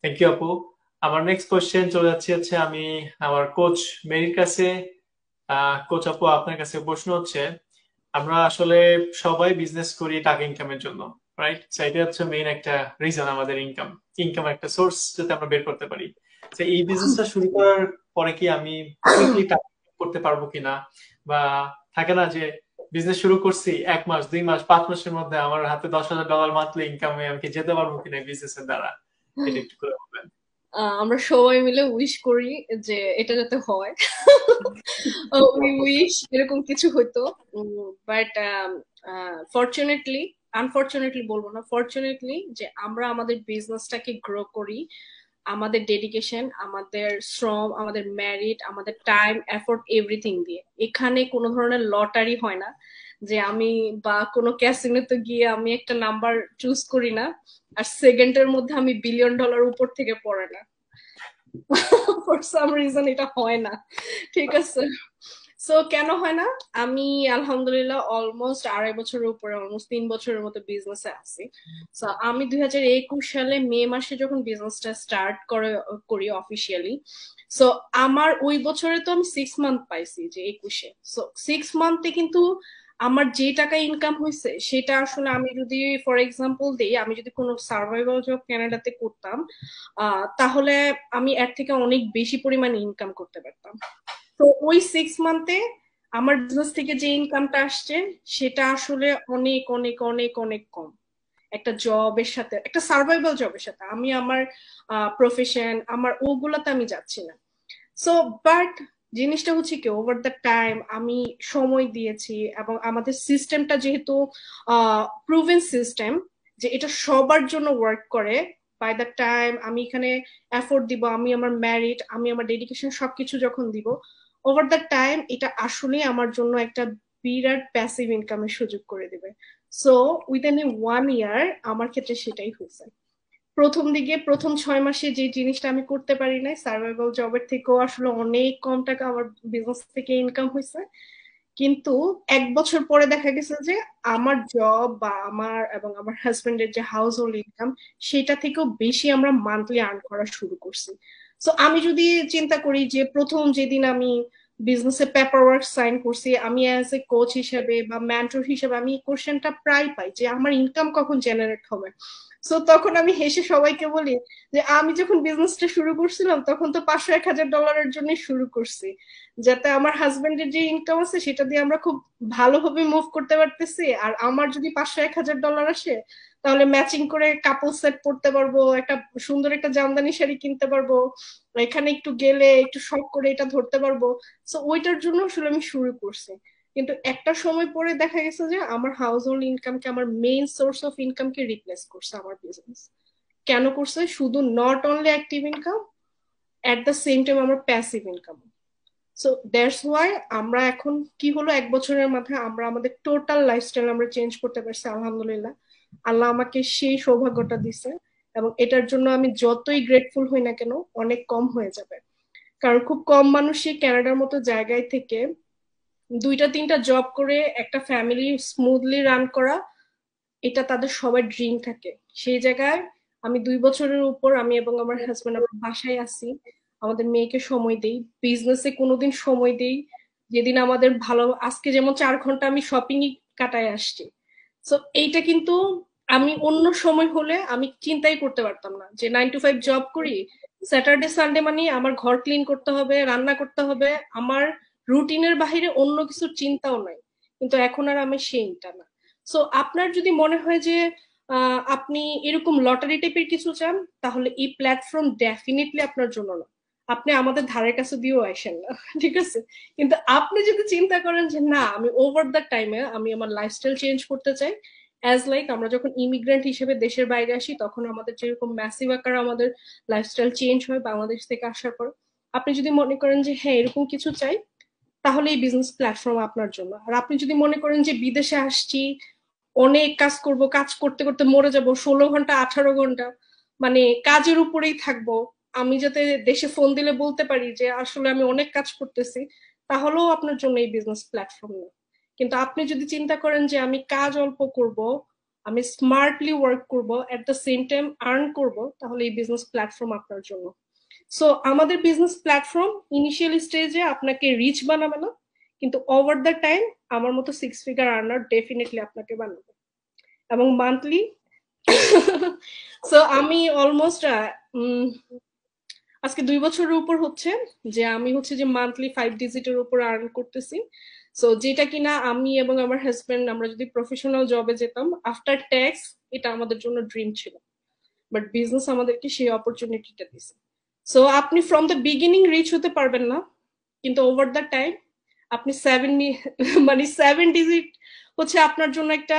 Thank you আপু। আমার next question চলে যাচ্ছে হচ্ছে আমি আমার কোচ মেরির কাছে। কোচ আপু, আপনার কাছে প্রশ্ন হচ্ছে, আমরা আসলে সবাই বিজনেস করি টাকা ইনকামের জন্য, রাইট? এটা হচ্ছে মেইন একটা রিজন আমাদের ইনকাম একটা সোর্স যাতে আমরা বের করতে পারি। তো এই বিজনেসটা শুরু করার পরে কি আমি কুইকলি টাকা income করতে পারবো কিনা, বা থাকে না যে বিজনেস শুরু করছি 1 মাস 2 মাস 5 মাসের মধ্যে আমার হাতে $10,000 মান্থলি ইনকামে আমি কি যেতে পারবো কিনা বিজনেসের দ্বারা? এটা একটু করে বলবেন। আমরা সবাই মিলে উইশ করি যে এটা যাতে হয়। উই উইশ এরকম কিছু হইতো, বাট ফরচুনেটলি, আনফরচুনেটলি বলবো না, ফরচুনেটলি যে আমরা আমাদের বিজনেসটাকে গ্রো করি আমাদের ডেডিকেশন, আমাদের শ্রম, আমাদের মেরিট, আমাদের টাইম, এফোর্ট, এভরিথিং দিয়ে। এখানে কোনো ধরনের লটারি হয় না যে আমি বা কোনো ক্যাসিনোতে গিয়ে আমি একটা নাম্বার চুজ করি না আর সেকেন্ডের মধ্যে আমি $1 বিলিয়ন উপর থেকে পড়ে না। ফর সাম রিজন এটা হয় না। ঠিক আছে, সো কেন হয় না? আমি আলহামদুলিল্লাহ অলমোস্ট 2.5 বছরের উপরে, অলমোস্ট 3 বছরের মতো বিজনেসে আছি। সো আমি 2021 সালে মে মাসে যখন বিজনেসটা স্টার্ট করি অফিসিয়ালি, সো আমার ওই বছরে তো আমি 6 মান্থ পাইছি, যে 21-এ। সো 6 মান্থে কিন্তু আমার যে টাকা ইনকাম হয়েছে সেটা আসলে আমি যদি ফর এক্সাম্পল দিই, আমি যদি কোনো সার্ভাইভাল জব কানাডাতে করতাম তাহলে আমি এর থেকে অনেক বেশি পরিমাণে ইনকাম করতে পারতাম। তো ওই 6 মান্থে আমার বিজনেস থেকে যে ইনকামটা আসছে সেটা আসলে অনেক অনেক অনেক অনেক কম একটা জবের সাথে, একটা সার্ভাইভাল জবের সাথে। আমি আমার প্রফেশন আমার ওগুলাতে আমি যাচ্ছি না। সো বাট জিনিসটা হচ্ছে কি, ওভার দ্য টাইম আমি সময় দিয়েছি এবং আমাদের সিস্টেমটা যেহেতু প্রুভেন সিস্টেম যে এটা সবার জন্য ওয়ার্ক করে, বাই দ্য টাইম আমি এখানে এফোর্ট দিব, আমি আমার ম্যারিট, আমি আমার ডেডিকেশন সবকিছু যখন দিব, ওভার দ্য টাইম এটা আসলে আমার জন্য একটা বিরাট প্যাসিভ ইনকামের সুযোগ করে দিবে। সো উইদিন এ 1 ইয়ার আমার ক্ষেত্রে সেটাই হয়েছে। প্রথম দিকে প্রথম 6 মাসে যে জিনিসটা আমি করতে পারি নাই, সার্ভাইভাল জবের থেকেও আসলে অনেক কম টাকা আমার বিজনেস থেকে ইনকাম হয়েছে। কিন্তু 1 বছর পরে দেখা গেছে যে আমার জব বা আমার এবং আমার হাজবেন্ডের যে হাউস হোল্ড ইনকাম সেটা থেকেও বেশি আমরা মান্থলি আর্ন করা শুরু করছি। তো আমি যদি চিন্তা করি যে প্রথম যেদিন আমি বিজনেসে পেপার ওয়ার্ক সাইন করছি, আমি অ্যাজ এ কোচ হিসেবে বা মেন্টর হিসেবে আমি কোশ্চেনটা প্রায় পাই যে আমার ইনকাম কখন জেনারেট হবে। সো তখন আমি হেসে সবাইকে বলি যে আমি যখন বিজনেসটা শুরু করছিলাম তখন তো 500-1000 ডলারের জন্য শুরু করছি, যাতে আমার হাজবেন্ডের যে ইনকাম আছে সেটা দিয়ে আমরা খুব ভালোভাবে মুভ করতে পারতেছি। আর আমার যদি 500-1000 ডলার আসে তাহলে ম্যাচিং করে কাপল সেট পড়তে পারবো, একটা সুন্দর একটা জামদানি শাড়ি কিনতে পারবো, এখানে একটু গেলে একটু শখ করে এটা ধরতে পারবো। সো ওইটার জন্য আসলে আমি শুরু করছি। কিন্তু একটা সময় পরে দেখা গেছে যে আমার হাউস হোল্ড ইনকামকে, আমার মেইন সোর্স অফ ইনকামকে রিপ্লেস করছে আমার বিজনেস। কেন করছে? শুধু not only active income, at the same time আমার passive income. So that's why আমরা এখন কি হলো, 1 বছরের মাথায় আমরা আমাদের টোটাল লাইফস্টাইল আমরা চেঞ্জ করতে পারছি আলহামদুলিল্লাহ। আল্লাহ আমাকে সেই সৌভাগ্যটা দিছে এবং এটার জন্য আমি যতই গ্রেটফুল হই না কেন অনেক কম হয়ে যাবে। কারণ খুব কম মানুষই কানাডার মতো জায়গায় থেকে 2টা 3টা জব করে একটা ফ্যামিলি স্মুথলি রান করা, এটা তাদের সবার ড্রিম থাকে। সেই জায়গায় আমি 2 বছরের উপর আমি এবং আমার হাজবেন্ড আমার বাসায় আছি, আমাদের মেয়েকে সময় দেই, বিজনেসে কোনোদিন সময় দেই। যেদিন আমাদের ভালো, আজকে যেমন 4 ঘন্টা আমি শপিং কাটায় আসছি। তো এইটা কিন্তু আমি অন্য সময় হলে আমি চিন্তাই করতে পারতাম না, যে 9 to 5 জব করি, স্যাটারডে সানডে মানে আমার ঘর ক্লিন করতে হবে, রান্না করতে হবে, আমার রুটিনের বাহিরে অন্য কিছুর চিন্তাও নাই। কিন্তু এখন আর আমি সেইটা না। সো আপনার যদি মনে হয় যে আপনি এরকম লটারি টাইপের কিছু চান, তাহলে এই প্ল্যাটফর্ম ডেফিনেটলি আপনার জন্য না। আপনি আমাদের ধারের কাছে দিয়েও আসেন না। ঠিক আছে, কিন্তু আপনি যদি চিন্তা করেন যে না, আমি ওভার দ্য টাইমে আমি আমার লাইফস্টাইল চেঞ্জ করতে চাই, অ্যাজ লাইক আমরা যখন ইমিগ্রেন্ট হিসেবে দেশের বাইরে আসি তখন আমাদের যেরকম ম্যাসিভ আকার আমাদের লাইফস্টাইল চেঞ্জ হয় বাংলাদেশ থেকে আসার পর, আপনি যদি মনে করেন যে হ্যাঁ এরকম কিছু চাই, তাহলে এই বিজনেস প্ল্যাটফর্ম আপনার জন্য। আর আপনি যদি মনে করেন যে বিদেশে আসছি, অনেক কাজ করব, কাজ করতে করতে মরে যাব, 16 ঘন্টা 18 ঘন্টা মানে কাজের উপরেই থাকবো, আমি যাতে দেশে ফোন দিলে বলতে পারি যে আসলে আমি অনেক কাজ করতেছি, তাহলেও আপনার জন্য এই বিজনেস প্ল্যাটফর্ম না। কিন্তু আপনি যদি চিন্তা করেন যে আমি কাজ অল্প করব, আমি স্মার্টলি ওয়ার্ক করব, এট দ্য সেম টাইম আর্ন করব, তাহলে এই বিজনেস প্ল্যাটফর্ম আপনার জন্য। সো আমাদের বিজনেস প্ল্যাটফর্ম ইনিশিয়াল স্টেজে আপনাকে রিচ বানাবে না, কিন্তু ওভার দ্য টাইম আমার মতো 6 ফিগার আর্নার ডেফিনেটলি আপনাকে বানাবে, এবং মান্থলি। সো আমি অলমোস্ট আজকে 2 বছরের উপর হচ্ছে যে আমি হচ্ছে যে মান্থলি 5 ডিজিটের উপর আর্ন করতেছি। সো যেটা কিনা আমি এবং আমার হাজবেন্ড আমরা যদি প্রফেশনাল জবে যেতাম আফটার ট্যাক্স, এটা আমাদের জন্য ড্রিম ছিল, বাট বিজনেস আমাদেরকে সেই অপরচুনিটিটা দিছে। সো আপনি ফ্রম দ্য বিগিনিং রিচ হতে পারবেন না, কিন্তু ওভার দ্য টাইম আপনি 7 ডিজিট হচ্ছে আপনার জন্য একটা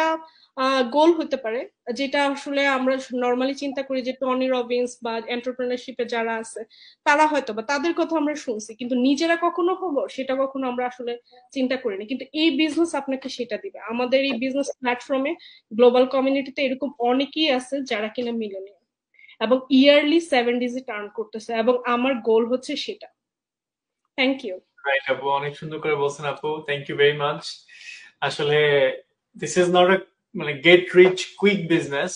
গোল হতে পারে, যেটা আসলে আমরা নর্মালি চিন্তা করি যে টনি রবিন্স বা এন্টারপ্রেনারশিপে যারা আছে তারা হয়তো বা তাদের কথা আমরা শুনছি, কিন্তু নিজেরা কখনো হবো সেটা কখনো আমরা আসলে চিন্তা করিনি। কিন্তু এই বিজনেস আপনাকে সেটা দিবে। আমাদের এই বিজনেস প্ল্যাটফর্মে গ্লোবাল কমিউনিটিতে এরকম অনেকেই আছে যারা কিনা মিলেনিয়াল এবং ইয়ারলি 7 ডিজিট আর্ন করতেছে, এবং আমার গোল হচ্ছে সেটা। Thank you. রাইট আপু, অনেক সুন্দর করে বলছেন আপু, থ্যাংক ইউ ভেরি মাচ। আসলে দিস ইজ নট আ মানে get rich quick business,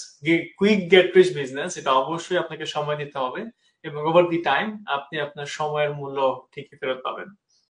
quick get rich business. এটা অবশ্যই আপনাকে সময় দিতে হবে এবং ওভার দি টাইম আপনি আপনার সময়ের মূল্য ঠিকই ফেরত পাবেন।